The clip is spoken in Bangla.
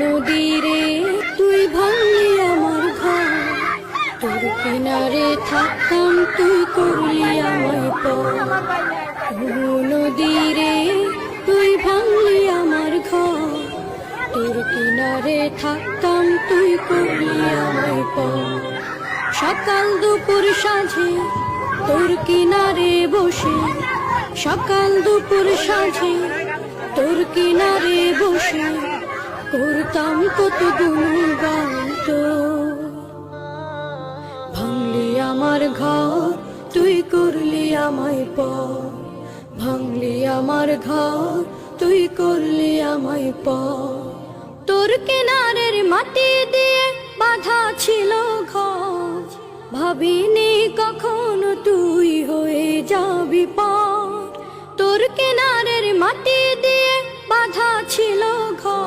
নদীরে তুই ভাঙলি আমার ঘর, তোর কিনারে থাকতাম তুই করলি আমায় পর। নদীরে তুই ভাঙলি আমার ঘর, তোর কিনারে থাকতাম তুই করলি আমায় পর। সকাল দুপুর সাঁঝে তোর কিনারে বসে, সকাল দুপুর সাঁঝে তোর কিনারে বসে করতাম কত গুণগান তোর। ভাঙলি আমার ঘর তুই করলি আমায় পর, ভাঙলি আমার ঘর তুই করলি আমায় পর। তোর কিনারের মাটি দিয়ে বাঁধা ছিল ঘর, ভাবিনি কখনো তুই হয়ে যাবি পার। তোর কিনারের মাটি দিয়ে বাঁধা ছিল ঘর।